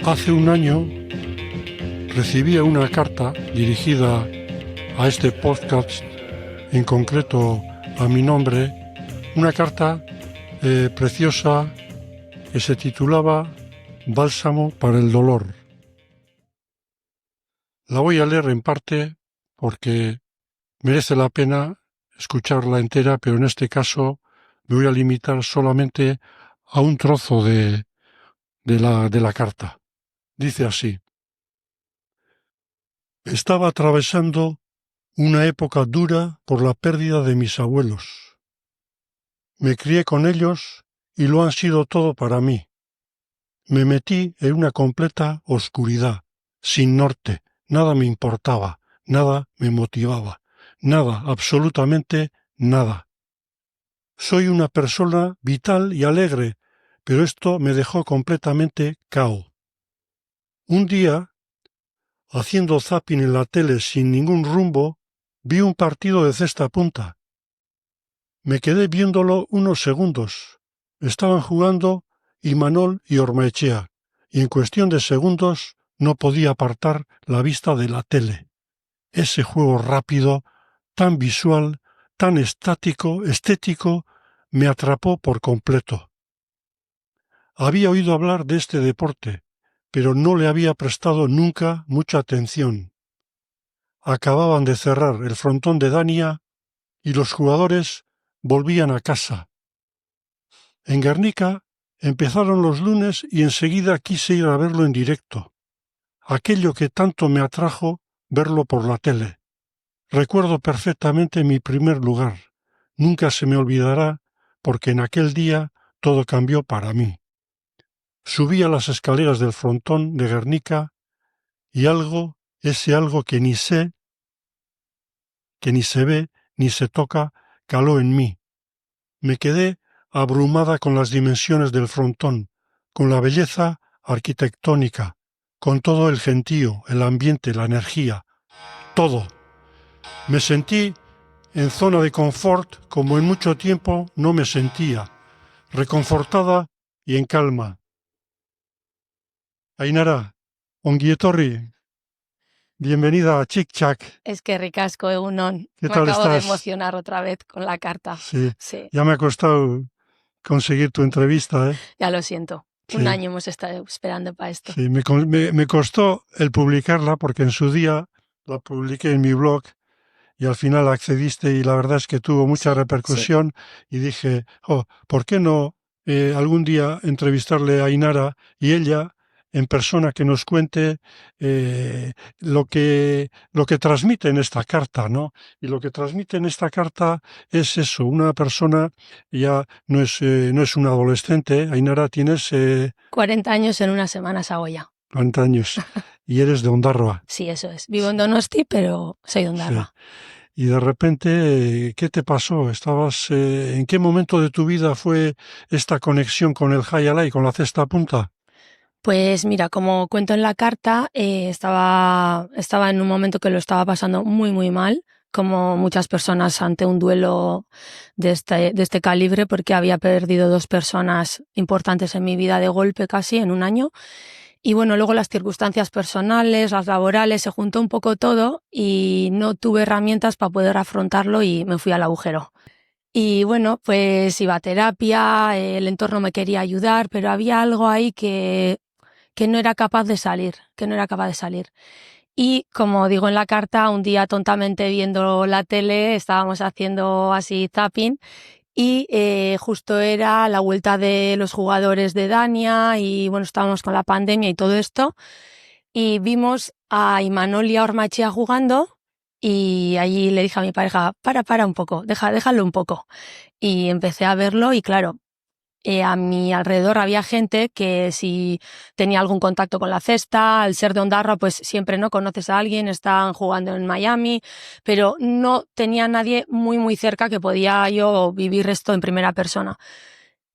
Hace un año recibí una carta dirigida a este podcast, en concreto a mi nombre, una carta preciosa que se titulaba Bálsamo para el dolor. La voy a leer en parte porque merece la pena escucharla entera, pero en este caso me voy a limitar solamente a un trozo de la carta. Dice así: estaba atravesando una época dura por la pérdida de mis abuelos. Me crié con ellos y lo han sido todo para mí. Me metí en una completa oscuridad, sin norte, nada me importaba, nada me motivaba, nada, absolutamente nada. Soy una persona vital y alegre, pero esto me dejó completamente cao. Un día, haciendo zapping en la tele sin ningún rumbo, vi un partido de cesta punta. Me quedé viéndolo unos segundos. Estaban jugando Imanol y Ormaechea, y en cuestión de segundos no podía apartar la vista de la tele. Ese juego rápido, tan visual, tan estético, me atrapó por completo. Había oído hablar de este deporte, pero no le había prestado nunca mucha atención. Acababan de cerrar el frontón de Dania y los jugadores volvían a casa. En Guernica empezaron los lunes y enseguida quise ir a verlo en directo. Aquello que tanto me atrajo verlo por la tele. Recuerdo perfectamente mi primer lugar. Nunca se me olvidará porque en aquel día todo cambió para mí. Subí a las escaleras del frontón de Guernica y ese algo que ni sé, que ni se ve, ni se toca, caló en mí. Me quedé abrumada con las dimensiones del frontón, con la belleza arquitectónica, con todo el gentío, el ambiente, la energía, todo. Me sentí en zona de confort como en mucho tiempo no me sentía, reconfortada y en calma. Ainara, ongi etorri, bienvenida a Chic Chac. Es que ricasco, Egunon. ¿Qué Me tal acabo de estás? emocionar otra vez con la carta. Sí, Sí, ya me ha costado conseguir tu entrevista, ¿eh? ya lo siento. Un Sí. año hemos estado esperando para esto. Sí, me costó el publicarla porque en su día la publiqué en mi blog y al final accediste y la verdad es que tuvo mucha Sí, repercusión y dije, ¿por qué no algún día entrevistarle a Ainara y ella en persona que nos cuente lo que transmite en esta carta, ¿no? Y lo que transmite en esta carta es eso, una persona ya no es una adolescente, Ainara, tienes 40 años en una semana hago ya. 40 años y eres de Ondarroa. Sí, eso es. Vivo en Donosti, pero soy de Sí. Ondarroa. Y de repente, ¿qué te pasó? ¿En qué momento de tu vida fue esta conexión con el high alai, con la cesta punta? Pues mira, como cuento en la carta, estaba en un momento que lo estaba pasando muy, muy mal, como muchas personas ante un duelo de este calibre, porque había perdido 2 personas importantes en mi vida de golpe casi en un año. Y bueno, luego las circunstancias personales, las laborales, se juntó un poco todo y no tuve herramientas para poder afrontarlo y me fui al agujero. Y bueno, pues iba a terapia, el entorno me quería ayudar, pero había algo ahí que no era capaz de salir, Y como digo en la carta, un día tontamente viendo la tele, estábamos haciendo así zapping y justo era la vuelta de los jugadores de Dania y bueno, estábamos con la pandemia y todo esto y vimos a Imanol y a Ormaechea jugando y allí le dije a mi pareja, para un poco, déjalo un poco. Y empecé a verlo y claro, a mi alrededor había gente que si tenía algún contacto con la cesta, al ser de Ondarroa, pues siempre no conoces a alguien, están jugando en Miami, pero no tenía nadie muy, muy cerca que podía yo vivir esto en primera persona.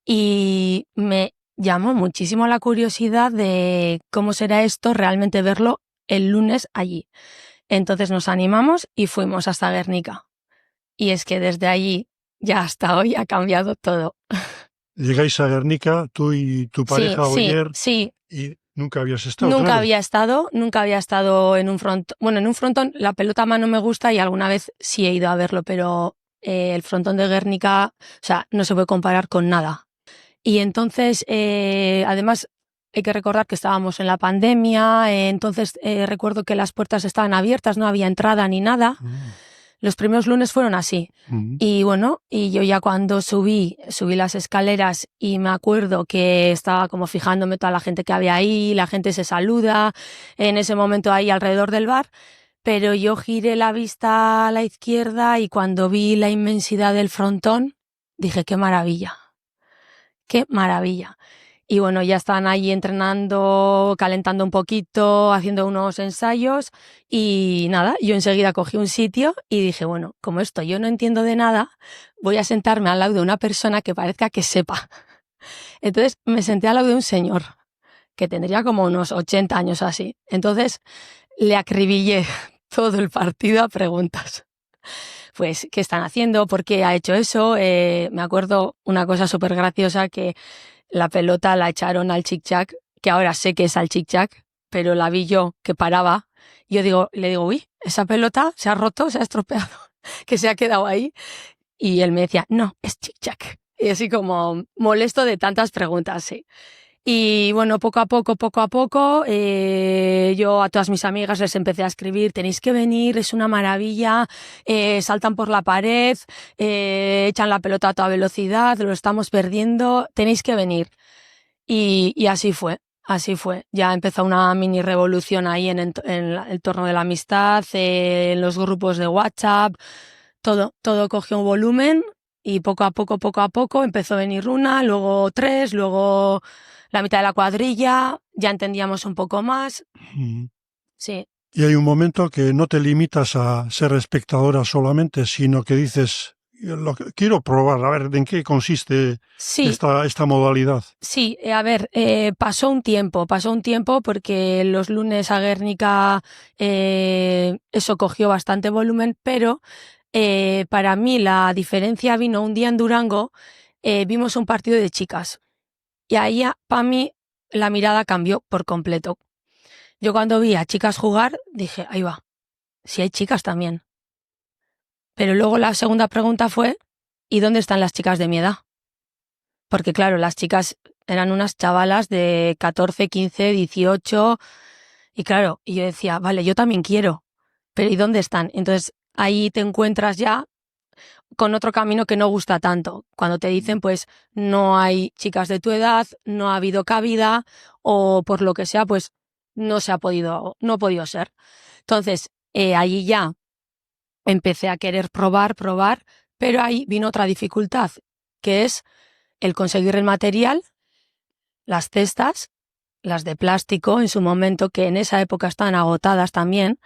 Y me llamó muchísimo la curiosidad de cómo será esto realmente verlo el lunes allí. Entonces nos animamos y fuimos hasta Guernica. Y es que desde allí ya hasta hoy ha cambiado todo. Llegáis a Guernica, tú y tu pareja Oyer, Sí. y Nunca habías estado, Nunca claro. nunca había estado en un frontón. Bueno, en un frontón la pelota a mano me gusta y alguna vez sí he ido a verlo, pero el frontón de Guernica, o sea, no se puede comparar con nada. Y entonces, además, hay que recordar que estábamos en la pandemia, entonces recuerdo que las puertas estaban abiertas, no había entrada ni nada. Los primeros lunes fueron así. Y bueno, y yo ya cuando subí las escaleras y me acuerdo que estaba como fijándome toda la gente que había ahí, la gente se saluda en ese momento ahí alrededor del bar, pero yo giré la vista a la izquierda y cuando vi la inmensidad del frontón, dije, qué maravilla, qué maravilla. Y bueno, ya estaban ahí entrenando, calentando un poquito, haciendo unos ensayos y nada, yo enseguida cogí un sitio y dije, bueno, como esto yo no entiendo de nada, voy a sentarme al lado de una persona que parezca que sepa. Entonces me senté al lado de un señor que tendría como unos 80 años así. Entonces le acribillé todo el partido a preguntas. Pues, ¿qué están haciendo? ¿Por qué ha hecho eso? Me acuerdo una cosa súper graciosa que la pelota la echaron al chic-chac, que ahora sé que es al chic-chac, pero la vi yo que paraba. Le digo, uy, esa pelota se ha roto, se ha estropeado, que se ha quedado ahí. Y él me decía, no, es chic-chac. Y así como molesto de tantas preguntas, sí. Y bueno, poco a poco, yo a todas mis amigas les empecé a escribir, tenéis que venir, es una maravilla, saltan por la pared, echan la pelota a toda velocidad, lo estamos perdiendo, tenéis que venir. Y así fue. Ya empezó una mini revolución ahí en el torno de la amistad, en los grupos de WhatsApp, todo cogió un volumen y poco a poco empezó a venir una, luego tres, luego la mitad de la cuadrilla, ya entendíamos un poco más. Sí. Y hay un momento que no te limitas a ser espectadora solamente, sino que dices, quiero probar, a ver, ¿en qué consiste esta modalidad? Sí, a ver, pasó un tiempo porque los lunes a Guernica eso cogió bastante volumen, pero para mí la diferencia vino un día en Durango, vimos un partido de chicas y ahí para mí la mirada cambió por completo. Yo cuando vi a chicas jugar dije, ahí va, si hay chicas también. Pero luego la segunda pregunta fue, ¿y dónde están las chicas de mi edad? Porque claro, las chicas eran unas chavalas de 14, 15, 18 y claro, y yo decía, vale, yo también quiero, pero ¿y dónde están? Entonces ahí te encuentras ya con otro camino que no gusta tanto, cuando te dicen pues no hay chicas de tu edad, no ha habido cabida o por lo que sea pues no ha podido ser. Entonces allí ya empecé a querer probar, pero ahí vino otra dificultad, que es el conseguir el material, las cestas, las de plástico en su momento, que en esa época estaban agotadas también.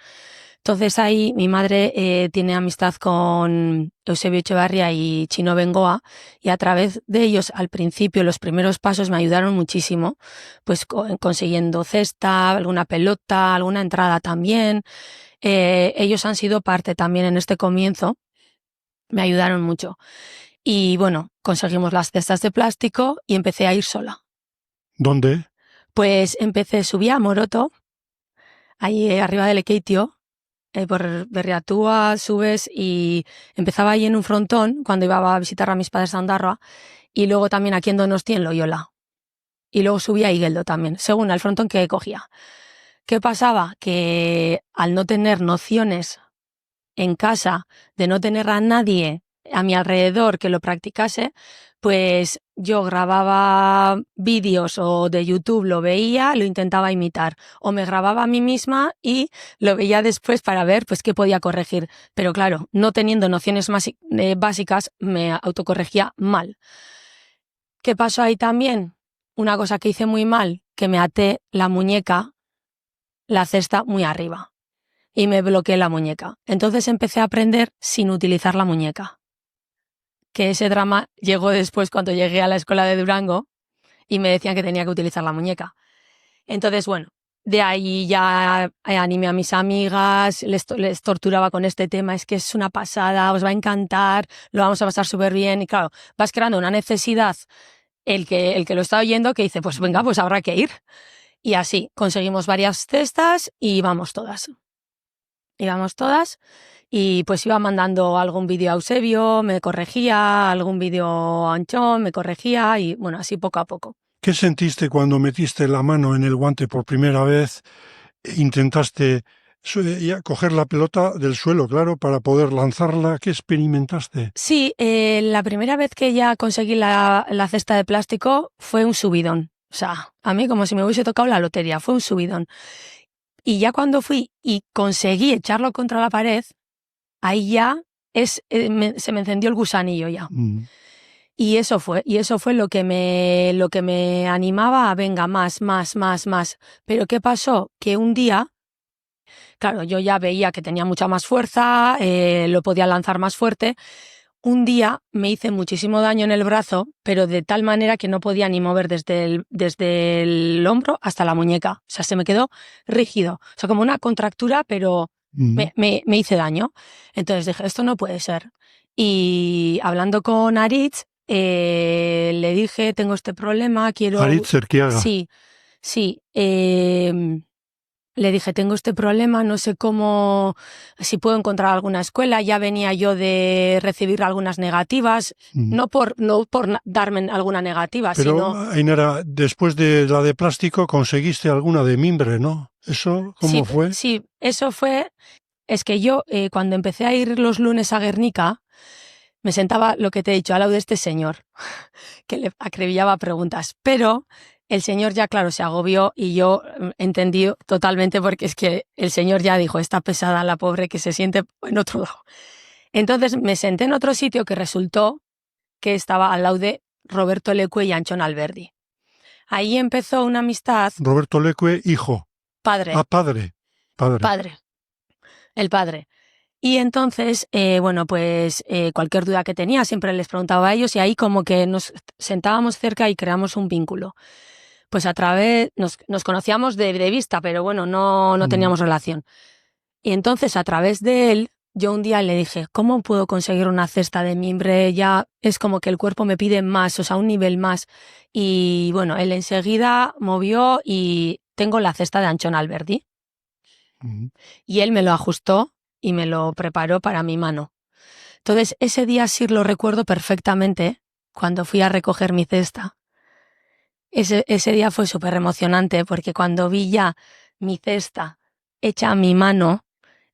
Entonces ahí mi madre tiene amistad con Eusebio Echevarría y Chino Bengoa y a través de ellos al principio los primeros pasos me ayudaron muchísimo, pues consiguiendo cesta, alguna pelota, alguna entrada también. Ellos han sido parte también en este comienzo, me ayudaron mucho. Y bueno, conseguimos las cestas de plástico y empecé a ir sola. ¿Dónde? Pues subí a Moroto, ahí arriba del Ekeitio, por Berriatúa, subes y empezaba ahí en un frontón cuando iba a visitar a mis padres a Ondarroa y luego también aquí en Donosti en Loyola. Y luego subía a Igueldo también, según el frontón que cogía. ¿Qué pasaba? Que al no tener nociones en casa, de no tener a nadie a mi alrededor que lo practicase, pues yo grababa vídeos o de YouTube lo veía, lo intentaba imitar, o me grababa a mí misma y lo veía después para ver pues qué podía corregir. Pero claro, no teniendo nociones básicas, me autocorregía mal. ¿Qué pasó ahí también? Una cosa que hice muy mal, que me até la muñeca, la cesta muy arriba y me bloqueé la muñeca. Entonces empecé a aprender sin utilizar la muñeca. Que ese drama llegó después cuando llegué a la escuela de Durango y me decían que tenía que utilizar la muñeca. Entonces, bueno, de ahí ya animé a mis amigas, les torturaba con este tema, es que es una pasada, os va a encantar, lo vamos a pasar súper bien. Y claro, vas creando una necesidad, el que lo está oyendo, que dice, pues venga, pues habrá que ir. Y así, conseguimos varias cestas y íbamos todas. Y pues iba mandando algún vídeo a Eusebio, me corregía, algún vídeo a Anchón, me corregía y bueno, así poco a poco. ¿Qué sentiste cuando metiste la mano en el guante por primera vez? Intentaste coger la pelota del suelo, claro, para poder lanzarla. ¿Qué experimentaste? Sí, la primera vez que ya conseguí la cesta de plástico fue un subidón. O sea, a mí como si me hubiese tocado la lotería, fue un subidón. Y ya cuando fui y conseguí echarlo contra la pared, ahí ya se me encendió el gusanillo ya. Y eso fue lo que me animaba a venga, más. Pero ¿qué pasó? Que un día, claro, yo ya veía que tenía mucha más fuerza, lo podía lanzar más fuerte. Un día me hice muchísimo daño en el brazo, pero de tal manera que no podía ni mover desde el hombro hasta la muñeca. O sea, se me quedó rígido. O sea, como una contractura, pero me hice daño. Entonces dije, esto no puede ser. Y hablando con Aritz, le dije, tengo este problema, quiero... Aritz Cerquiaga. Sí. Le dije, tengo este problema, no sé cómo, si puedo encontrar alguna escuela. Ya venía yo de recibir algunas negativas, no por darme alguna negativa, pero, sino... Ainara, después de la de plástico conseguiste alguna de mimbre, ¿no? ¿Eso cómo fue? Sí, eso fue... Es que yo, cuando empecé a ir los lunes a Guernica, me sentaba, lo que te he dicho, al lado de este señor, que le acribillaba preguntas, pero... El señor ya, claro, se agobió y yo entendí totalmente porque es que el señor ya dijo, está pesada la pobre que se siente en otro lado. Entonces me senté en otro sitio que resultó que estaba al lado de Roberto Lecue y Anchón Alberdi. Ahí empezó una amistad. Roberto Lecue, hijo. Padre. Ah, padre. El padre. Y entonces, bueno, pues cualquier duda que tenía siempre les preguntaba a ellos y ahí como que nos sentábamos cerca y creamos un vínculo. Pues a través, nos conocíamos de vista, pero bueno, no teníamos relación. Y entonces a través de él, yo un día le dije, ¿cómo puedo conseguir una cesta de mimbre? Ya es como que el cuerpo me pide más, o sea, un nivel más. Y bueno, él enseguida movió y tengo la cesta de Anchón Alberdi. Y él me lo ajustó y me lo preparó para mi mano. Entonces, ese día sí lo recuerdo perfectamente, cuando fui a recoger mi cesta. Ese día fue súper emocionante porque cuando vi ya mi cesta hecha a mi mano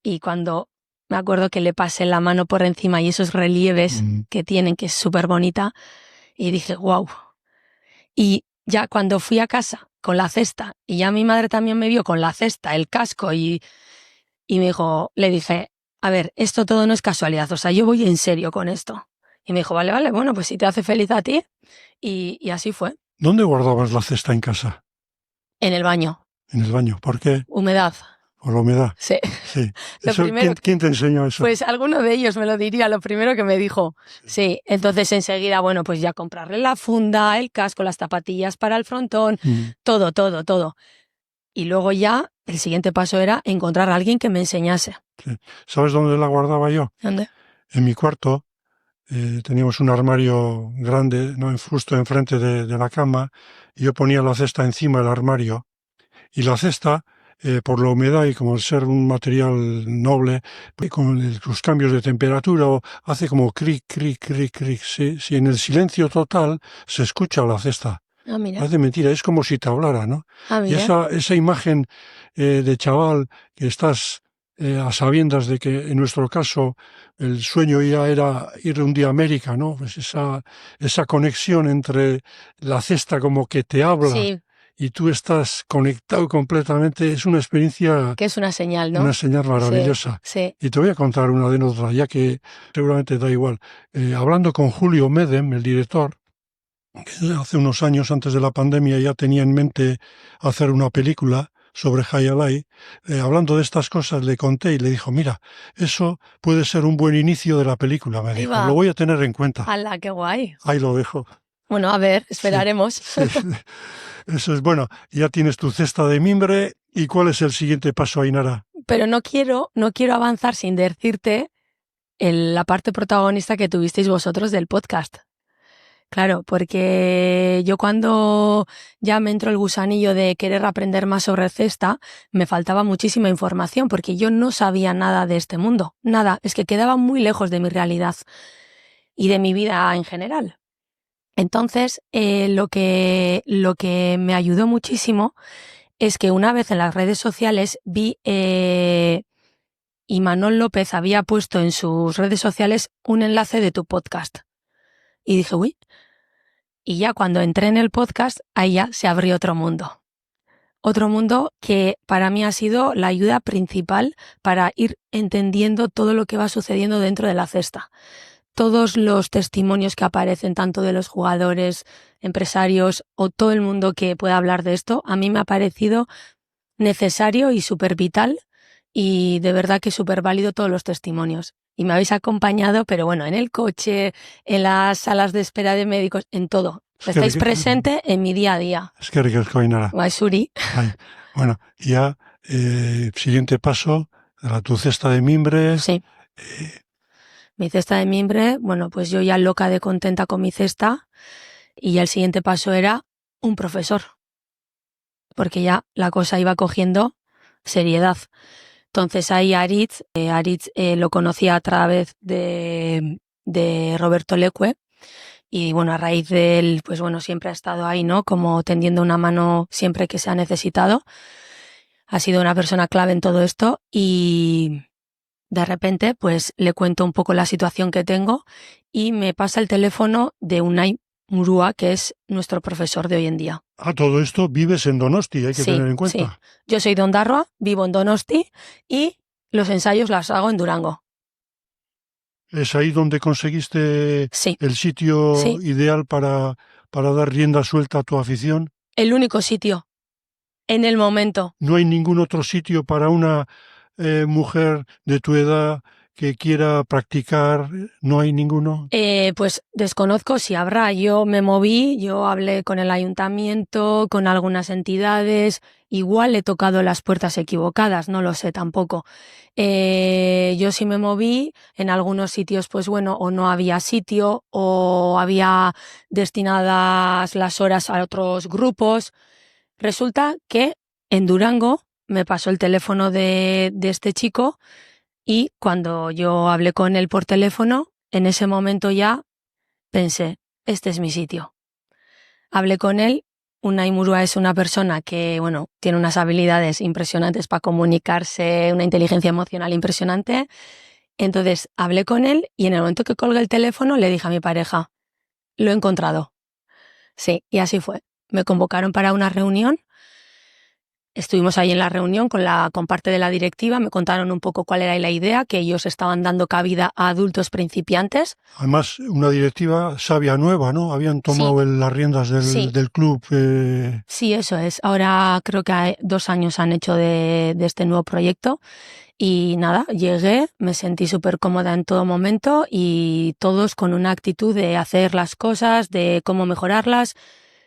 y cuando me acuerdo que le pasé la mano por encima y esos relieves que tienen, que es súper bonita, y dije, wow. Y ya cuando fui a casa con la cesta y ya mi madre también me vio con la cesta, el casco y me dijo, le dije, a ver, esto todo no es casualidad, o sea, yo voy en serio con esto. Y me dijo, vale, bueno, pues si te hace feliz a ti. Y así fue. ¿Dónde guardabas la cesta en casa? En el baño. En el baño. ¿Por qué? Humedad. Por la humedad. Sí. Eso, ¿quién te enseñó eso? Pues alguno de ellos me lo diría, lo primero que me dijo. Sí. Entonces enseguida, bueno, pues ya comprarle la funda, el casco, las zapatillas para el frontón, todo. Y luego ya el siguiente paso era encontrar a alguien que me enseñase. Sí. ¿Sabes dónde la guardaba yo? ¿Dónde? En mi cuarto. Teníamos un armario grande, ¿no? Justo enfrente de la cama, y yo ponía la cesta encima del armario. Y la cesta, por la humedad y como al ser un material noble, con los cambios de temperatura, hace como cric. Si en el silencio total se escucha la cesta. Ah, mira. Parece mentira, es como si te hablara, ¿no? Ah, mira. Y esa imagen de chaval que estás a sabiendas de que en nuestro caso el sueño ya era ir un día a América, ¿no? Pues esa conexión entre la cesta como que te habla. Sí. Y tú estás conectado completamente, es una experiencia... Que es una señal, ¿no? Una señal maravillosa. Sí. Y te voy a contar una anécdota, ya que seguramente da igual. Hablando con Julio Medem, el director, que hace unos años antes de la pandemia ya tenía en mente hacer una película sobre Jai Alai, hablando de estas cosas le conté y le dijo, mira, eso puede ser un buen inicio de la película, me dijo, lo voy a tener en cuenta. ¡Hala, qué guay! Ahí lo dejo. Bueno, a ver, esperaremos. Sí. Eso es bueno. Ya tienes tu cesta de mimbre. ¿Y cuál es el siguiente paso, Ainara? Pero no quiero avanzar sin decirte la parte protagonista que tuvisteis vosotros del podcast. Claro, porque yo cuando ya me entró el gusanillo de querer aprender más sobre cesta, me faltaba muchísima información porque yo no sabía nada de este mundo, nada, es que quedaba muy lejos de mi realidad y de mi vida en general. Entonces, lo que me ayudó muchísimo es que una vez en las redes sociales vi Imanol López había puesto en sus redes sociales un enlace de tu podcast. Y dije, uy, y ya cuando entré en el podcast, ahí ya se abrió otro mundo. Otro mundo que para mí ha sido la ayuda principal para ir entendiendo todo lo que va sucediendo dentro de la cesta. Todos los testimonios que aparecen, tanto de los jugadores, empresarios o todo el mundo que pueda hablar de esto, a mí me ha parecido necesario y súper vital y de verdad que súper válido todos los testimonios. Y me habéis acompañado, pero bueno, en el coche, en las salas de espera de médicos, en todo. Estáis presente en mi día a día. Es que ricasco, Ainara. Suri. Bueno, ya siguiente paso, tu cesta de mimbres. Sí. Mi cesta de mimbre, bueno, pues yo ya loca de contenta con mi cesta y ya el siguiente paso era un profesor. Porque ya la cosa iba cogiendo seriedad. Entonces ahí Aritz lo conocía a través de Roberto Leque y bueno, a raíz de él, pues bueno, siempre ha estado ahí, ¿no? Como tendiendo una mano siempre que se ha necesitado. Ha sido una persona clave en todo esto y de repente pues le cuento un poco la situación que tengo y me pasa el teléfono de Unai Murúa, que es nuestro profesor de hoy en día. Todo esto vives en Donosti, hay que tener en cuenta. Sí. Yo soy de Ondarroa, vivo en Donosti y los ensayos los hago en Durango. ¿Es ahí donde conseguiste el sitio ideal para dar rienda suelta a tu afición? El único sitio, en el momento. ¿No hay ningún otro sitio para una mujer de tu edad que quiera practicar? ¿No hay ninguno? Pues desconozco si habrá. Yo me moví, yo hablé con el ayuntamiento, con algunas entidades. Igual he tocado las puertas equivocadas, no lo sé tampoco. Yo sí me moví, en algunos sitios pues bueno, o no había sitio o había destinadas las horas a otros grupos. Resulta que en Durango me pasó el teléfono de este chico y cuando yo hablé con él por teléfono, en ese momento ya pensé, este es mi sitio. Hablé con él. Unai Murúa es una persona que, bueno, tiene unas habilidades impresionantes para comunicarse, una inteligencia emocional impresionante. Entonces hablé con él y en el momento que colgué el teléfono le dije a mi pareja, lo he encontrado. Sí, y así fue. Me convocaron para una reunión. Estuvimos ahí en la reunión con parte de la directiva, me contaron un poco cuál era la idea, que ellos estaban dando cabida a adultos principiantes. Además, una directiva sabia nueva, ¿no? Habían tomado las riendas del club. Sí, eso es. Ahora creo que 2 años han hecho de este nuevo proyecto. Y nada, llegué, me sentí súper cómoda en todo momento y todos con una actitud de hacer las cosas, de cómo mejorarlas.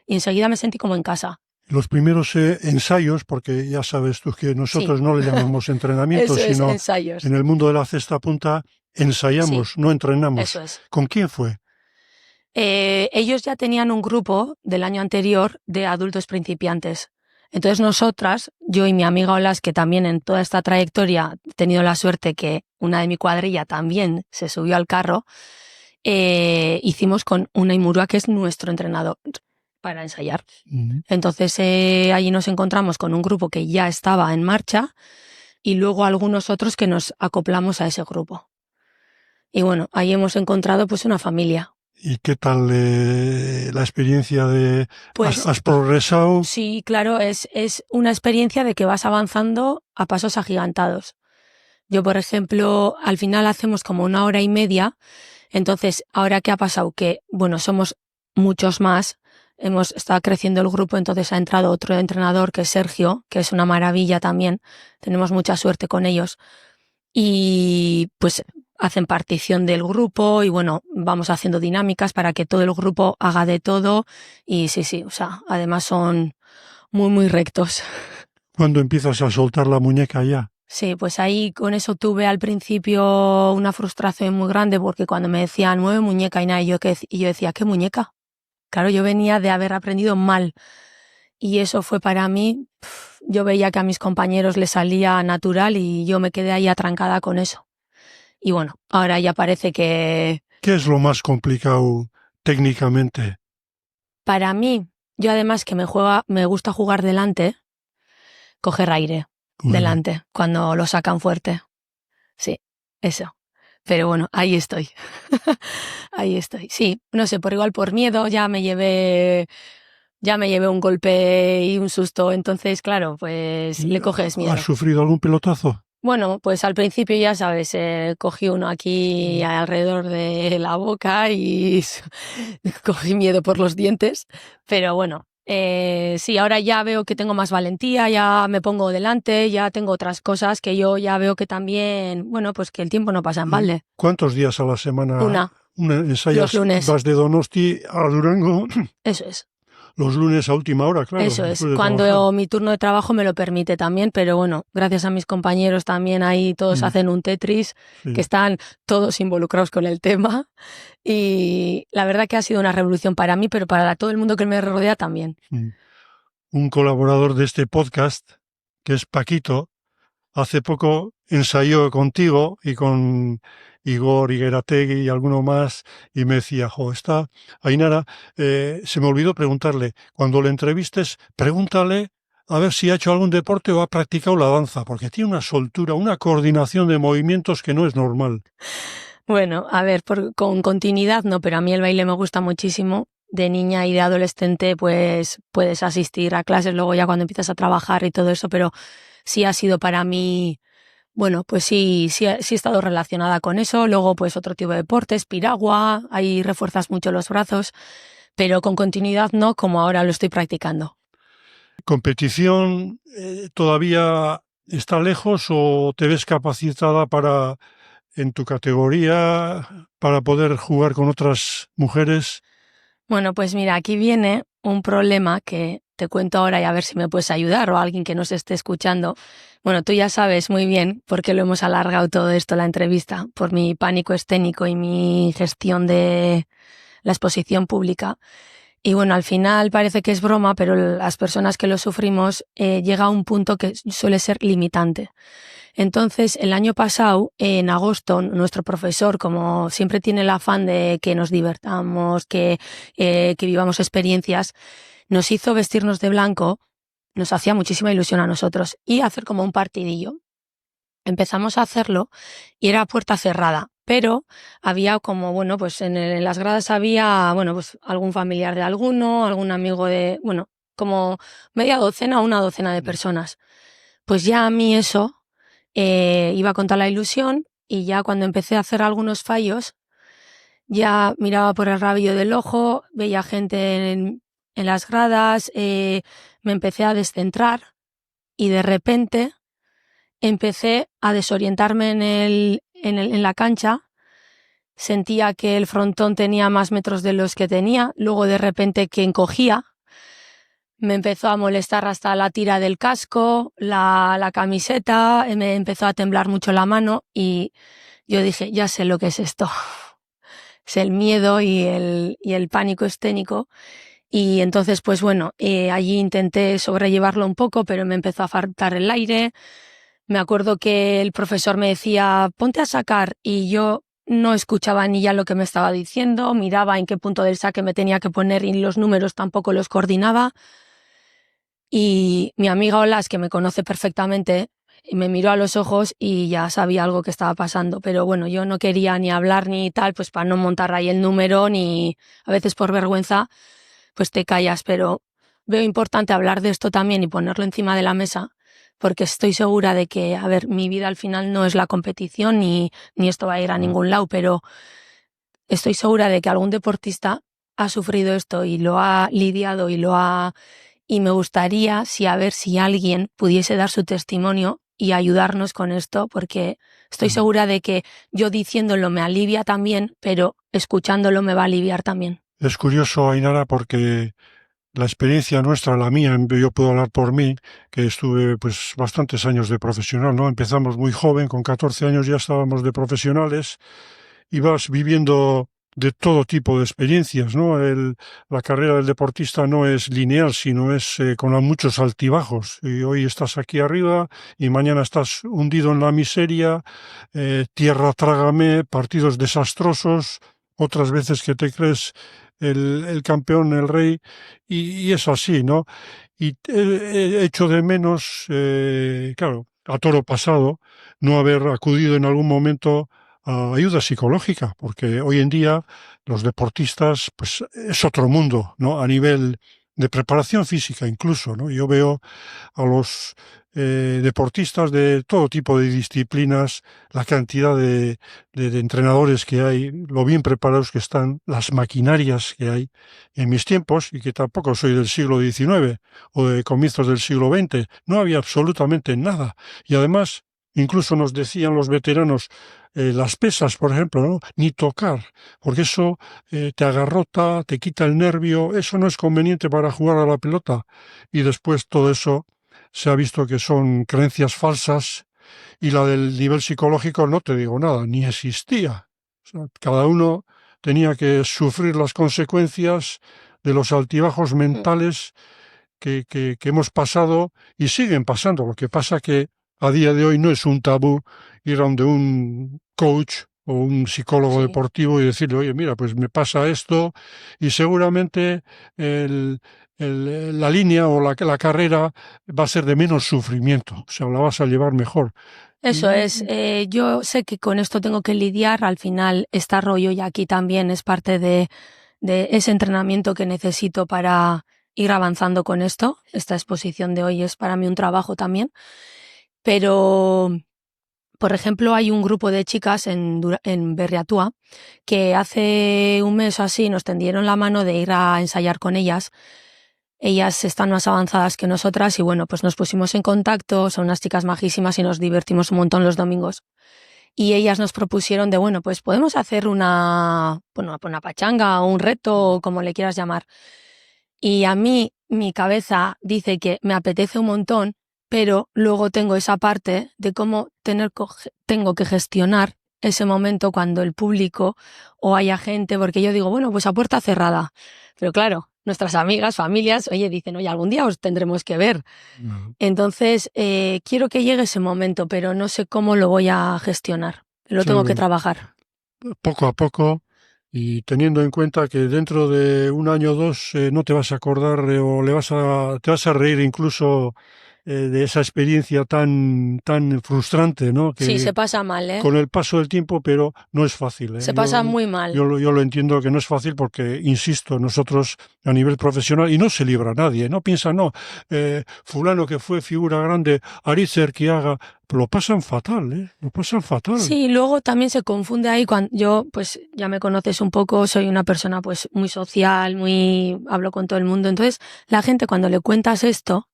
Y enseguida me sentí como en casa. Los primeros ensayos, porque ya sabes tú que nosotros no le llamamos entrenamiento, sino ensayos. En el mundo de la cesta punta ensayamos, no entrenamos. Eso es. ¿Con quién fue? Ellos ya tenían un grupo del año anterior de adultos principiantes. Entonces nosotras, yo y mi amiga Olas, que también en toda esta trayectoria he tenido la suerte que una de mi cuadrilla también se subió al carro, hicimos con Unai Murúa, que es nuestro entrenador, para ensayar. Entonces allí nos encontramos con un grupo que ya estaba en marcha y luego algunos otros que nos acoplamos a ese grupo. Y bueno, ahí hemos encontrado pues una familia. ¿Y qué tal la experiencia de... Pues, ¿Has progresado? Sí, claro, es una experiencia de que vas avanzando a pasos agigantados. Yo, por ejemplo, al final hacemos como 1 hora y media, entonces, ¿ahora qué ha pasado? Que, bueno, somos muchos más, hemos estado creciendo el grupo, entonces ha entrado otro entrenador que es Sergio, que es una maravilla también, tenemos mucha suerte con ellos, y pues hacen partición del grupo y bueno, vamos haciendo dinámicas para que todo el grupo haga de todo y sí, o sea, además son muy, muy rectos. ¿Cuándo empiezas a soltar la muñeca ya? Sí, pues ahí con eso tuve al principio una frustración muy grande porque cuando me decían mueve muñeca y nada, y yo decía, ¿qué muñeca? Claro, yo venía de haber aprendido mal y eso fue para mí, yo veía que a mis compañeros les salía natural y yo me quedé ahí atrancada con eso. Y bueno, ahora ya parece que ¿Qué es lo más complicado técnicamente? para mí, yo además que me gusta jugar delante, coger aire Muy bien. delante cuando lo sacan fuerte. Sí, eso. Pero bueno, ahí estoy. Ahí estoy. Sí, no sé, por igual por miedo ya me llevé un golpe y un susto, entonces claro, pues le coges ¿Has miedo. sufrido algún pelotazo? Bueno, pues al principio ya sabes, cogí uno aquí alrededor de la boca y cogí miedo por los dientes, pero bueno, sí, ahora ya veo que tengo más valentía, ya me pongo delante, ya tengo otras cosas que yo ya veo que también, bueno, pues que el tiempo no pasa en balde. ¿Cuántos días a la semana Una, los ensayas? lunes, Vas de Donosti a Durango eso es. los lunes a última hora, claro, Eso es, después de trabajar. cuando mi turno de trabajo me lo permite también, pero bueno, gracias a mis compañeros también ahí todos hacen un Tetris, que Sí. están todos involucrados con el tema y la verdad que ha sido una revolución para mí, pero para todo el mundo que me rodea también. Un colaborador de este podcast, que es Paquito, hace poco ensayó contigo y con Igor Higuerategui y alguno más y me decía, jo, está Ainara, se me olvidó preguntarle, cuando le entrevistes, pregúntale a ver si ha hecho algún deporte o ha practicado la danza, porque tiene una soltura, una coordinación de movimientos que no es normal. Bueno, a ver, con continuidad no, pero a mí el baile me gusta muchísimo. De niña y de adolescente pues puedes asistir a clases luego ya cuando empiezas a trabajar y todo eso, pero sí ha sido para mí. Bueno, pues sí he estado relacionada con eso. Luego, pues otro tipo de deportes, piragua, ahí refuerzas mucho los brazos, pero con continuidad no, como ahora lo estoy practicando. ¿Competición todavía está lejos o te ves capacitada para, en tu categoría, para poder jugar con otras mujeres? Bueno, pues mira, aquí viene un problema que te cuento ahora y a ver si me puedes ayudar o alguien que nos esté escuchando. Bueno, tú ya sabes muy bien por qué lo hemos alargado todo esto, la entrevista, por mi pánico escénico y mi gestión de la exposición pública. Y bueno, al final parece que es broma, pero las personas que lo sufrimos llega a un punto que suele ser limitante. Entonces, el año pasado, en agosto, nuestro profesor, como siempre tiene el afán de que nos divertamos, que vivamos experiencias, nos hizo vestirnos de blanco, nos hacía muchísima ilusión a nosotros, y hacer como un partidillo. Empezamos a hacerlo y era a puerta cerrada, pero había como, bueno, pues en las gradas había, bueno, pues algún familiar de alguno, algún amigo de, bueno, como media docena o una docena de personas. Pues ya a mí eso iba con toda la ilusión y ya cuando empecé a hacer algunos fallos, ya miraba por el rabillo del ojo, veía gente en las gradas, me empecé a descentrar y de repente empecé a desorientarme en la cancha, sentía que el frontón tenía más metros de los que tenía, luego de repente que encogía, me empezó a molestar hasta la tira del casco, la camiseta, me empezó a temblar mucho la mano y yo dije, ya sé lo que es esto. Es el miedo y el pánico escénico. Y entonces, pues bueno, allí intenté sobrellevarlo un poco, pero me empezó a faltar el aire. Me acuerdo que el profesor me decía, ponte a sacar, y yo no escuchaba ni ya lo que me estaba diciendo, miraba en qué punto del saque me tenía que poner y los números tampoco los coordinaba. Y mi amiga Olas, que me conoce perfectamente, me miró a los ojos y ya sabía algo que estaba pasando. Pero bueno, yo no quería ni hablar ni tal, pues para no montar ahí el número, ni a veces por vergüenza, pues te callas. Pero veo importante hablar de esto también y ponerlo encima de la mesa, porque estoy segura de que, a ver, mi vida al final no es la competición ni esto va a ir a ningún lado, pero estoy segura de que algún deportista ha sufrido esto y lo ha lidiado y me gustaría a ver si alguien pudiese dar su testimonio y ayudarnos con esto, porque estoy segura de que yo diciéndolo me alivia también, pero escuchándolo me va a aliviar también. Es curioso, Ainara, porque la experiencia nuestra, la mía, yo puedo hablar por mí, que estuve pues bastantes años de profesional, ¿no? Empezamos muy joven, con 14 años ya estábamos de profesionales, y vas viviendo de todo tipo de experiencias, ¿no? La carrera del deportista no es lineal, sino es con muchos altibajos. Y hoy estás aquí arriba y mañana estás hundido en la miseria, tierra trágame, partidos desastrosos, otras veces que te crees el campeón, el rey, y es así, ¿no? Y he hecho de menos, claro, a toro pasado, no haber acudido en algún momento a ayuda psicológica, porque hoy en día los deportistas, pues es otro mundo, ¿no? A nivel de preparación física incluso, ¿no? Yo veo a los deportistas de todo tipo de disciplinas, la cantidad de entrenadores que hay, lo bien preparados que están, las maquinarias que hay. En mis tiempos, y que tampoco soy del siglo XIX o de comienzos del siglo XX, no había absolutamente nada. Y además, incluso nos decían los veteranos, las pesas, por ejemplo, ¿no? Ni tocar, porque eso te agarrota, te quita el nervio, eso no es conveniente para jugar a la pelota. Y después todo eso se ha visto que son creencias falsas, y la del nivel psicológico no te digo nada, ni existía. O sea, cada uno tenía que sufrir las consecuencias de los altibajos mentales que hemos pasado y siguen pasando. Lo que pasa que a día de hoy no es un tabú ir a donde un coach o un psicólogo Sí. deportivo y decirle, oye, mira, pues me pasa esto, y seguramente la línea o la carrera va a ser de menos sufrimiento, o sea, la vas a llevar mejor. Eso es, yo sé que con esto tengo que lidiar, al final este rollo y aquí también es parte de ese entrenamiento que necesito para ir avanzando con esto. Esta exposición de hoy es para mí un trabajo también, pero por ejemplo hay un grupo de chicas en Berriatúa que hace un mes o así nos tendieron la mano de ir a ensayar con ellas. Ellas están más avanzadas que nosotras y bueno, pues nos pusimos en contacto, son unas chicas majísimas y nos divertimos un montón los domingos. Y ellas nos propusieron de, bueno, pues podemos hacer una pachanga o un reto, como le quieras llamar. Y a mí, mi cabeza dice que me apetece un montón, pero luego tengo esa parte de cómo tengo que gestionar ese momento cuando el público o haya gente, porque yo digo, bueno, pues a puerta cerrada. Pero claro, nuestras amigas, familias, dicen, oye, algún día os tendremos que ver. Entonces, quiero que llegue ese momento, pero no sé cómo lo voy a gestionar. Lo tengo que trabajar. Poco a poco, y teniendo en cuenta que dentro de un año o dos no te vas a acordar o te vas a reír incluso de esa experiencia tan frustrante, ¿no? Que sí, se pasa mal, ¿eh? Con el paso del tiempo, pero no es fácil, ¿eh? Se pasa muy mal. Yo lo entiendo que no es fácil porque, insisto, nosotros a nivel profesional, y no se libra nadie, no piensa, no, fulano que fue figura grande, Aritzer que haga, lo pasan fatal, ¿eh? Lo pasan fatal. Sí, luego también se confunde ahí cuando yo, pues ya me conoces un poco, soy una persona pues muy social, hablo con todo el mundo, entonces la gente cuando le cuentas esto,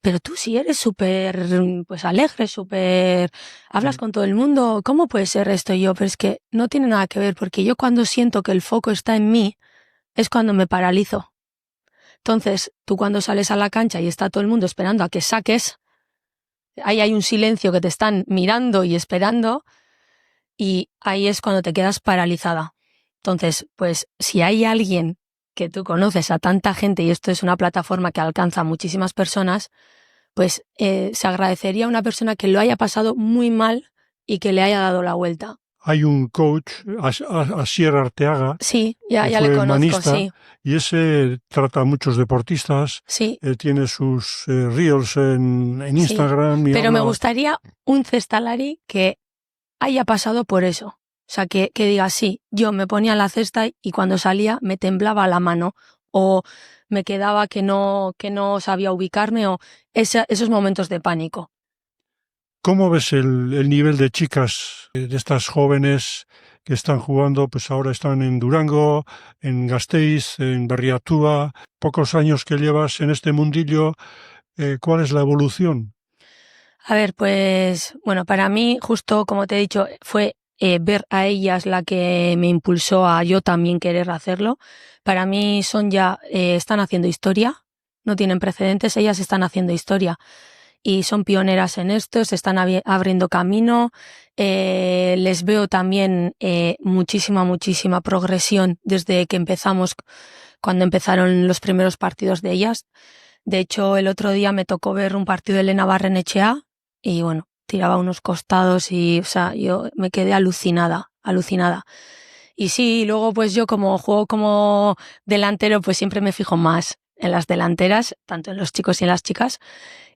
pero tú sí eres súper, pues alegre, hablas con todo el mundo, ¿cómo puede ser esto? Y yo, pero es que no tiene nada que ver, porque yo cuando siento que el foco está en mí, es cuando me paralizo. Entonces, tú cuando sales a la cancha y está todo el mundo esperando a que saques, ahí hay un silencio que te están mirando y esperando, y ahí es cuando te quedas paralizada. Entonces, pues si hay alguien que tú conoces a tanta gente, y esto es una plataforma que alcanza a muchísimas personas, pues se agradecería a una persona que lo haya pasado muy mal y que le haya dado la vuelta. Hay un coach, Asier Arteaga, sí, ya le conozco, manista, sí. Y ese trata a muchos deportistas. Sí. Tiene sus reels en Instagram. Sí. Pero me gustaría un cestalari que haya pasado por eso. O sea, que diga, sí, yo me ponía en la cesta y cuando salía me temblaba la mano o me quedaba que no sabía ubicarme o esos momentos de pánico. ¿Cómo ves el nivel de chicas, de estas jóvenes que están jugando? Pues ahora están en Durango, en Gasteiz, en Berriatúa, pocos años que llevas en este mundillo. ¿Cuál es la evolución? A ver, pues bueno, para mí, justo como te he dicho, fue ver a ellas la que me impulsó a yo también querer hacerlo. Para mí están haciendo historia, no tienen precedentes, ellas están haciendo historia. y son pioneras en esto, se están abriendo camino. Les veo también muchísima progresión desde que empezamos, cuando empezaron los primeros partidos de ellas. De hecho, el otro día me tocó ver un partido de Elena Barrenechea y bueno, tiraba unos costados y, o sea, yo me quedé alucinada. Y sí, luego pues yo como juego como delantero, pues siempre me fijo más en las delanteras, tanto en los chicos y en las chicas,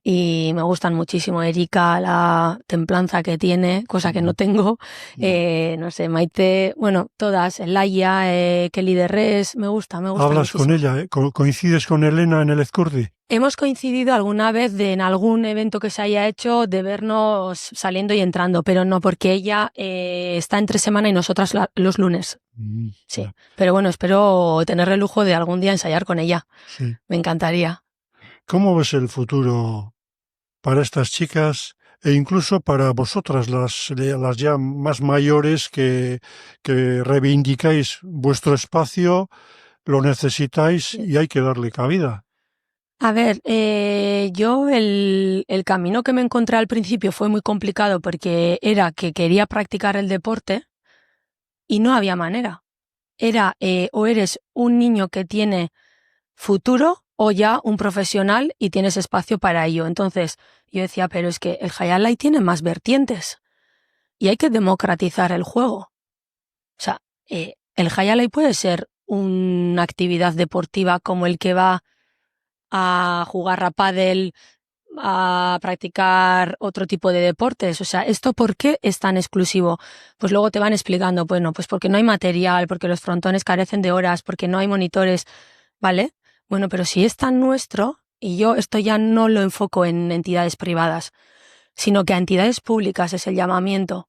y me gustan muchísimo. Erika, la templanza que tiene, cosa que no tengo, no sé, Maite, bueno, todas, Laia, Kelly Derres, me gusta ¿Hablas muchísimo. con ella? ¿Coincides con Elena en el Ezcurdi? Hemos coincidido alguna vez en algún evento que se haya hecho de vernos saliendo y entrando, pero no porque ella está entre semana y nosotras los lunes. Sí, pero bueno, espero tener el lujo de algún día ensayar con ella. Sí. Me encantaría. ¿Cómo ves el futuro para estas chicas e incluso para vosotras, las ya más mayores que reivindicáis vuestro espacio, lo necesitáis y hay que darle cabida? A ver, yo el camino que me encontré al principio fue muy complicado porque era que quería practicar el deporte y no había manera. Era o eres un niño que tiene futuro o ya un profesional y tienes espacio para ello. Entonces yo decía, pero es que el Hayalai tiene más vertientes y hay que democratizar el juego. O sea, el Hayalai puede ser una actividad deportiva como el que va a jugar a pádel, a practicar otro tipo de deportes. O sea, ¿esto por qué es tan exclusivo? Pues luego te van explicando, bueno, pues porque no hay material, porque los frontones carecen de horas, porque no hay monitores, ¿vale? Bueno, pero si es tan nuestro, y yo esto ya no lo enfoco en entidades privadas, sino que a entidades públicas es el llamamiento.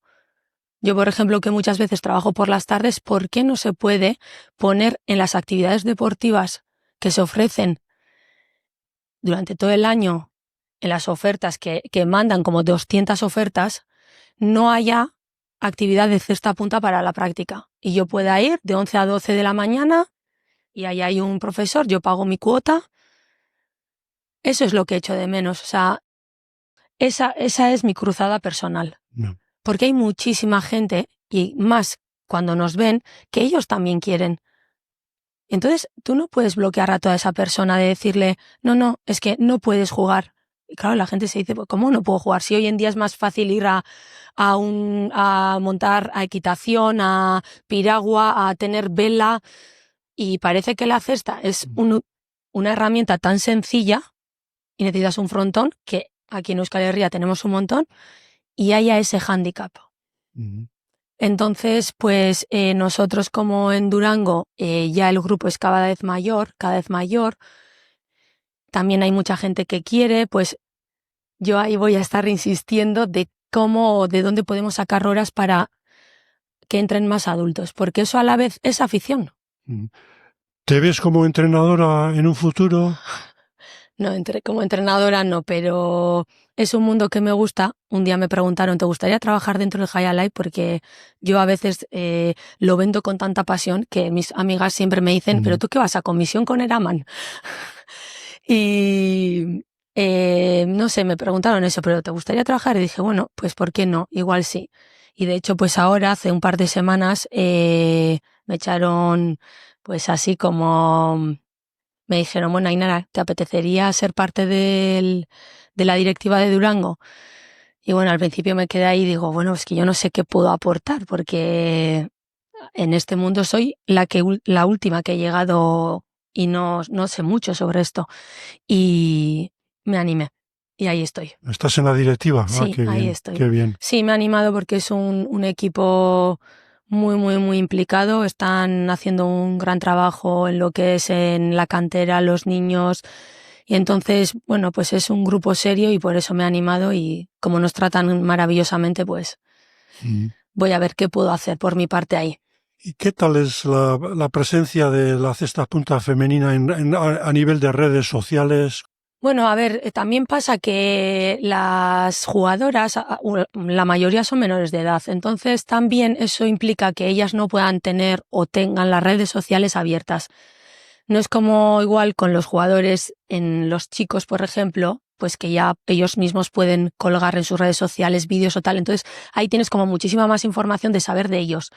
Yo, por ejemplo, que muchas veces trabajo por las tardes, ¿por qué no se puede poner en las actividades deportivas que se ofrecen durante todo el año, en las ofertas que mandan como 200 ofertas, no haya actividad de cesta punta para la práctica? Y yo pueda ir de 11 a 12 de la mañana y ahí hay un profesor, yo pago mi cuota. Eso es lo que echo de menos. O sea, esa es mi cruzada personal. No. Porque hay muchísima gente, y más cuando nos ven, que ellos también quieren. Entonces, tú no puedes bloquear a toda esa persona de decirle, no, es que no puedes jugar. Y claro, la gente se dice, ¿cómo no puedo jugar? Si hoy en día es más fácil ir a montar a equitación, a piragua, a tener vela, y parece que la cesta es una herramienta tan sencilla y necesitas un frontón, que aquí en Euskal Herria tenemos un montón, y haya ese hándicap. Entonces, pues nosotros como en Durango ya el grupo es cada vez mayor, también hay mucha gente que quiere, pues yo ahí voy a estar insistiendo de dónde podemos sacar horas para que entren más adultos, porque eso a la vez es afición. ¿Te ves como entrenadora en un futuro? No, como entrenadora no, pero es un mundo que me gusta. Un día me preguntaron, ¿te gustaría trabajar dentro del Hayalai? Porque yo a veces lo vendo con tanta pasión que mis amigas siempre me dicen, ¿pero tú qué vas a comisión con Eraman? Y no sé, me preguntaron eso, ¿pero te gustaría trabajar? Y dije, bueno, pues ¿por qué no? Igual sí. Y de hecho, pues ahora, hace un par de semanas, me echaron pues así como... Me dijeron, bueno, Ainara, ¿te apetecería ser parte de la directiva de Durango? Y bueno, al principio me quedé ahí y digo, bueno, es que yo no sé qué puedo aportar, porque en este mundo soy la última que he llegado y no sé mucho sobre esto. Y me animé. Y ahí estoy. ¿Estás en la directiva? Sí, Qué ahí bien, estoy. qué bien. Sí, me he animado porque es un equipo muy implicado. Están haciendo un gran trabajo en lo que es en la cantera, los niños. Y entonces, bueno, pues es un grupo serio y por eso me he animado, y como nos tratan maravillosamente, pues voy a ver qué puedo hacer por mi parte ahí. ¿Y qué tal es la presencia de la cesta punta femenina a nivel de redes sociales? Bueno, a ver, también pasa que las jugadoras, la mayoría son menores de edad, entonces también eso implica que ellas no puedan tener o tengan las redes sociales abiertas. No es como igual con los jugadores, en los chicos, por ejemplo, pues que ya ellos mismos pueden colgar en sus redes sociales vídeos o tal. Entonces ahí tienes como muchísima más información de saber de ellos.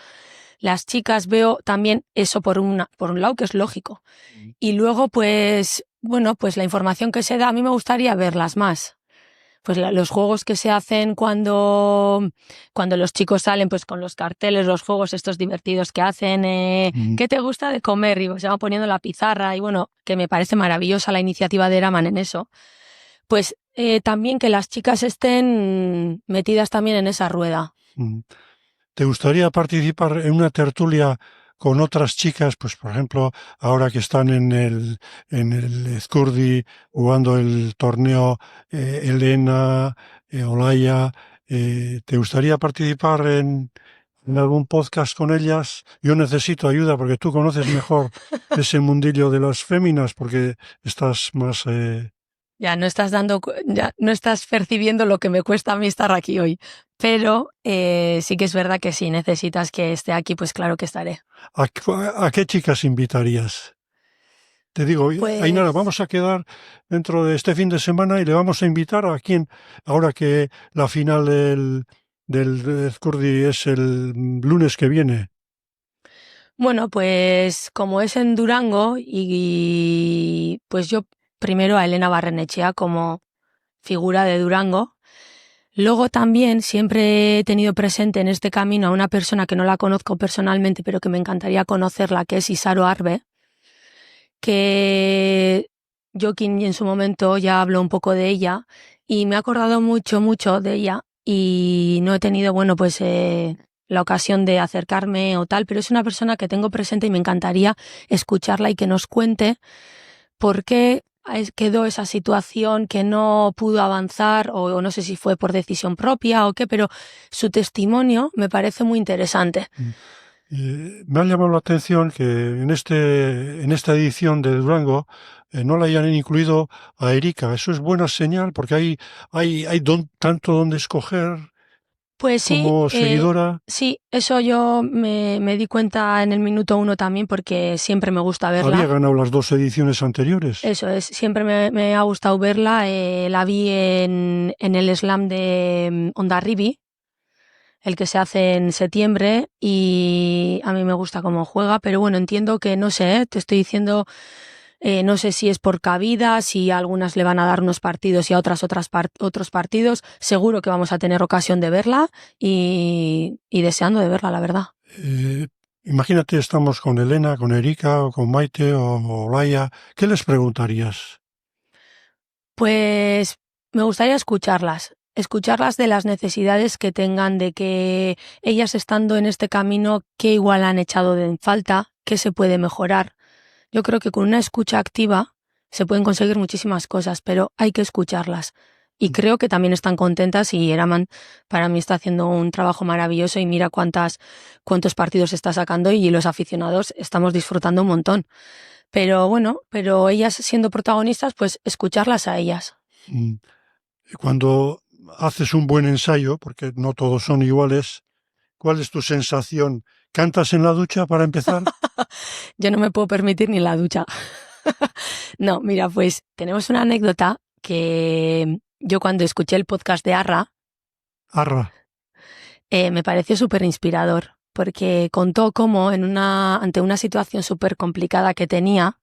Las chicas veo también eso por un lado, que es lógico. Y luego, pues, bueno, pues la información que se da, a mí me gustaría verlas más. Pues los juegos que se hacen cuando los chicos salen pues con los carteles, los juegos estos divertidos que hacen, ¿qué te gusta de comer? Y se van poniendo la pizarra y bueno, que me parece maravillosa la iniciativa de Eraman en eso. Pues también que las chicas estén metidas también en esa rueda. ¿Te gustaría participar en una tertulia con otras chicas? Pues, por ejemplo, ahora que están en el Ezcurdi jugando el torneo Elena, Olaya, ¿te gustaría participar en algún podcast con ellas? Yo necesito ayuda porque tú conoces mejor ese mundillo de las féminas porque estás más... Ya no estás percibiendo lo que me cuesta a mí estar aquí hoy. Pero sí que es verdad que si necesitas que esté aquí, pues claro que estaré. ¿A qué chicas invitarías? Te digo, Pues... Ainara, vamos a quedar dentro de este fin de semana y le vamos a invitar a quien, ahora que la final del Ezcurdi es el lunes que viene. Bueno, pues como es en Durango y pues yo primero a Elena Barrenechea como figura de Durango. Luego también siempre he tenido presente en este camino a una persona que no la conozco personalmente, pero que me encantaría conocerla, que es Isaro Arbe, que Joaquín en su momento ya habló un poco de ella y me he acordado mucho de ella y no he tenido, bueno, pues la ocasión de acercarme o tal, pero es una persona que tengo presente y me encantaría escucharla y que nos cuente por qué quedó esa situación, que no pudo avanzar o no sé si fue por decisión propia o qué, pero su testimonio me parece muy interesante. Me ha llamado la atención que en esta edición de Durango no la hayan incluido a Erika. Eso es buena señal porque hay tanto donde escoger. Pues sí, como seguidora. Sí, eso yo me di cuenta en el minuto 1 también porque siempre me gusta verla. Había ganado las 2 ediciones anteriores. Eso es, siempre me ha gustado verla. La vi en el slam de Hondarribia, el que se hace en septiembre, y a mí me gusta cómo juega, pero bueno, entiendo que, no sé, te estoy diciendo, no sé si es por cabida, si a algunas le van a dar unos partidos y a otros partidos. Seguro que vamos a tener ocasión de verla y deseando de verla, la verdad. Imagínate, estamos con Elena, con Erika, o con Maite, o Laia. ¿Qué les preguntarías? Pues me gustaría escucharlas de las necesidades que tengan, de que ellas estando en este camino, qué igual han echado en falta, qué se puede mejorar. Yo creo que con una escucha activa se pueden conseguir muchísimas cosas, pero hay que escucharlas. Y creo que también están contentas y Eraman para mí está haciendo un trabajo maravilloso y mira cuántos partidos está sacando y los aficionados estamos disfrutando un montón. Pero bueno, ellas siendo protagonistas, pues escucharlas a ellas. Cuando haces un buen ensayo, porque no todos son iguales, ¿cuál es tu sensación? ¿Cantas en la ducha para empezar? Yo no me puedo permitir ni la ducha. No, mira, pues tenemos una anécdota que yo cuando escuché el podcast de Arra, me pareció súper inspirador, porque contó cómo ante una situación súper complicada que tenía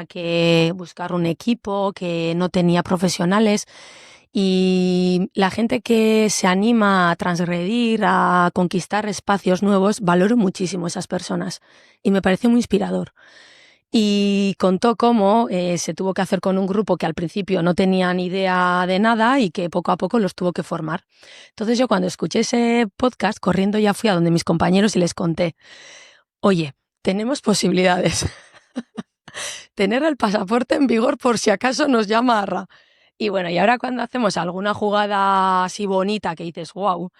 que buscar un equipo, que no tenía profesionales, y la gente que se anima a transgredir, a conquistar espacios nuevos, valoro muchísimo esas personas y me pareció muy inspirador. Y contó cómo se tuvo que hacer con un grupo que al principio no tenía ni idea de nada y que poco a poco los tuvo que formar. Entonces yo cuando escuché ese podcast, corriendo ya fui a donde mis compañeros y les conté, oye, tenemos posibilidades. Tener el pasaporte en vigor por si acaso nos llama Arra. Y bueno, y ahora cuando hacemos alguna jugada así bonita que dices, wow,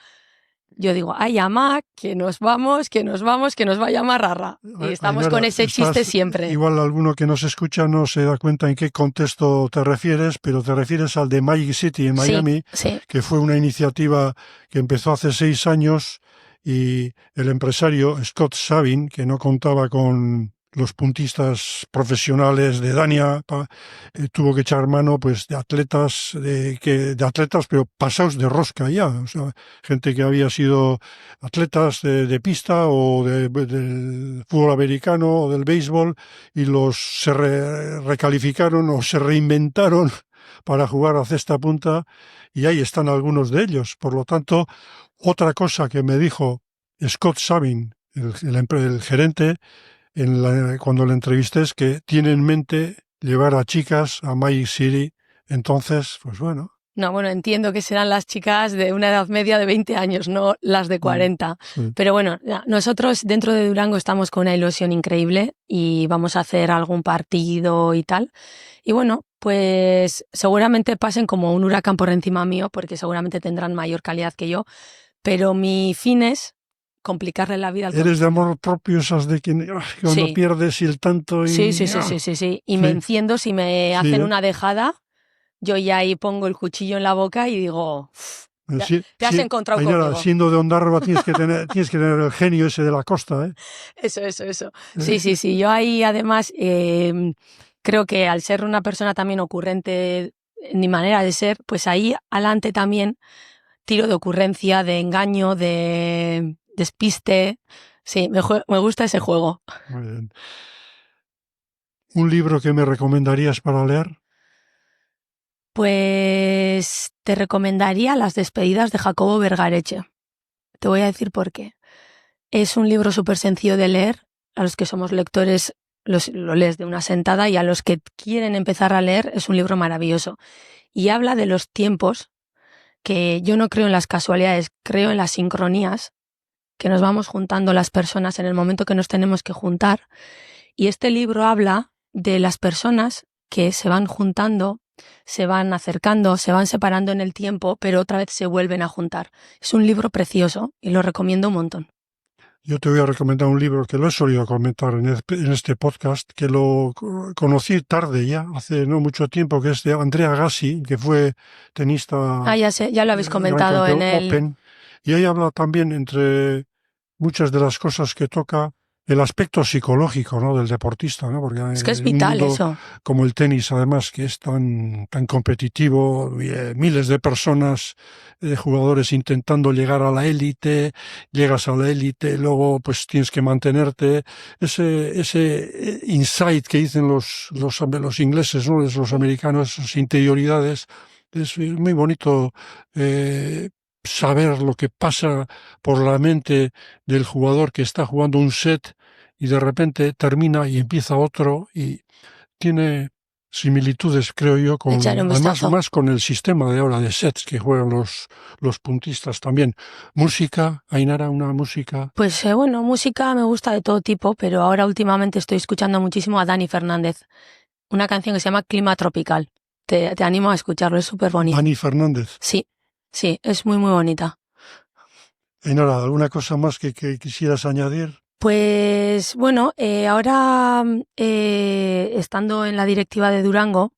yo digo, ay, ama, que nos vamos, que nos va a llamar Arra. Y estamos Ainara, con ese chiste siempre. Igual alguno que nos escucha no se da cuenta en qué contexto te refieres, pero te refieres al de Magic City en Miami, sí. Que fue una iniciativa que empezó hace 6 años y el empresario Scott Sabin, que no contaba con los puntistas profesionales de Dania, tuvo que echar mano pues de atletas, pero pasados de rosca ya, o sea, gente que había sido atletas de pista o del fútbol americano o del béisbol y se recalificaron o se reinventaron para jugar a cesta punta, y ahí están algunos de ellos. Por lo tanto, otra cosa que me dijo Scott Sabin, el gerente, cuando le entrevisté, es que tiene en mente llevar a chicas a Magic City. Entonces, pues bueno. No, bueno, entiendo que serán las chicas de una edad media de 20 años, no las de 40. Sí. Pero bueno, nosotros dentro de Durango estamos con una ilusión increíble y vamos a hacer algún partido y tal. Y bueno, pues seguramente pasen como un huracán por encima mío, porque seguramente tendrán mayor calidad que yo. Pero mi fin es complicarle la vida al Eres de amor propio, esas de que cuando Sí. pierdes y el tanto y... Sí. Y me enciendo si me hacen una dejada. Yo ya ahí pongo el cuchillo en la boca y digo, te has encontrado Ainara, conmigo. siendo de Ondarroa tienes que tener el genio ese de la costa, ¿eh? Eso. Sí. Yo ahí además creo que al ser una persona también ocurrente en mi manera de ser, pues ahí adelante también tiro de ocurrencia, de engaño, de despiste. Sí, me gusta ese juego. Muy bien. ¿Un libro que me recomendarías para leer? Pues te recomendaría Las despedidas de Jacobo Vergareche. Te voy a decir por qué. Es un libro súper sencillo de leer. A los que somos lectores lo lees de una sentada, y a los que quieren empezar a leer es un libro maravilloso. Y habla de los tiempos, que yo no creo en las casualidades, creo en las sincronías, que nos vamos juntando las personas en el momento que nos tenemos que juntar. Y este libro habla de las personas que se van juntando, se van acercando, se van separando en el tiempo, pero otra vez se vuelven a juntar. Es un libro precioso y lo recomiendo un montón. Yo te voy a recomendar un libro que lo he solido comentar en este podcast, que lo conocí tarde ya, hace no mucho tiempo, que es de Andrea Agassi, que fue tenista. Ya lo habéis comentado Gran en el Open, y ahí habla también, entre muchas de las cosas que toca, el aspecto psicológico, ¿no?, del deportista, ¿no? Porque Es que es en un vital mundo eso. como el tenis, además, que es tan competitivo, miles de personas, de jugadores intentando llegar a la élite, llegas a la élite, luego pues tienes que mantenerte. Ese insight que dicen los ingleses, ¿no?, los americanos, esas interioridades, es muy bonito saber lo que pasa por la mente del jugador que está jugando un set y de repente termina y empieza otro, y tiene similitudes, creo yo, Echarle un además vistazo. más con el sistema de ahora de sets que juegan los puntistas también. Música, Ainara, una música. Pues bueno, música me gusta de todo tipo, pero ahora últimamente estoy escuchando muchísimo a Dani Fernández. Una canción que se llama Clima Tropical. Te animo a escucharlo, es súper bonito. Dani Fernández. Sí, es muy, muy bonita. Ainara, ¿alguna cosa más que quisieras añadir? Pues bueno, ahora estando en la directiva de Durango,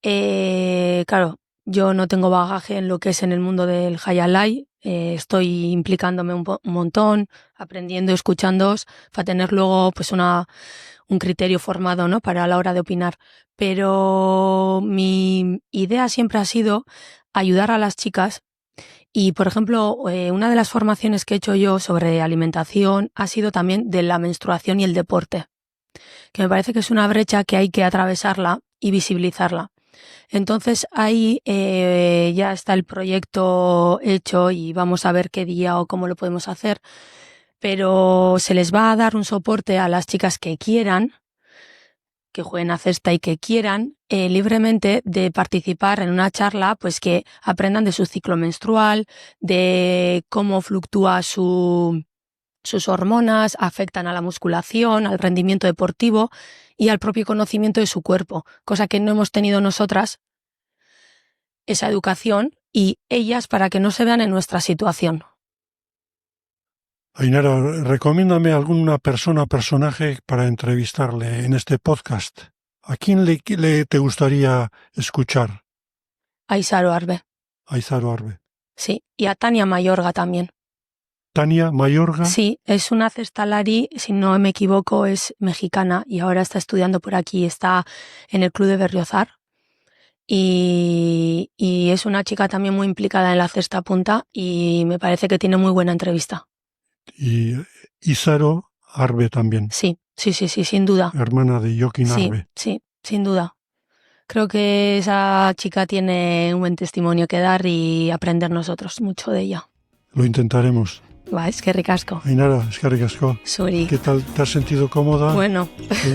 claro, yo no tengo bagaje en lo que es en el mundo del Hayalay, estoy implicándome un montón, aprendiendo, escuchándoos, para tener luego pues un criterio formado, ¿no?, para la hora de opinar. Pero mi idea siempre ha sido ayudar a las chicas. Y, por ejemplo, una de las formaciones que he hecho yo sobre alimentación ha sido también de la menstruación y el deporte, que me parece que es una brecha que hay que atravesarla y visibilizarla. Entonces ahí ya está el proyecto hecho y vamos a ver qué día o cómo lo podemos hacer, pero se les va a dar un soporte a las chicas que quieran, que jueguen a cesta y que quieran libremente de participar en una charla, pues que aprendan de su ciclo menstrual, de cómo fluctúa sus hormonas, afectan a la musculación, al rendimiento deportivo y al propio conocimiento de su cuerpo, cosa que no hemos tenido nosotras, esa educación, y ellas para que no se vean en nuestra situación. Ainara, recomiéndame alguna personaje para entrevistarle en este podcast. ¿A quién te gustaría escuchar? A Isaro Arbe. A Izaro Arbe. Sí, y a Tania Mayorga también. Tania Mayorga. Sí, es una cestalari, si no me equivoco, es mexicana y ahora está estudiando por aquí, está en el club de Berriozar y es una chica también muy implicada en la cesta punta y me parece que tiene muy buena entrevista. Y Izaro Arbe también. Sí, sin duda. Hermana de Joaquín Arbe. Sí, sin duda. Creo que esa chica tiene un buen testimonio que dar y aprender nosotros mucho de ella. Lo intentaremos. Va, es que ricasco. Ainara, es que ricasco. Suri. ¿Qué tal? ¿Te has sentido cómoda? Bueno, Sí.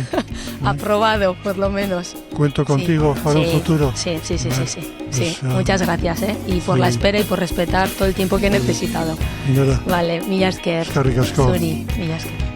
aprobado por lo menos. Cuento contigo para un futuro. Sí. Pues, Muchas gracias, y por sí. la espera y por respetar todo el tiempo que he necesitado. Ainara, Vale, mila esker. es que ricasco. Zuri, mila esker.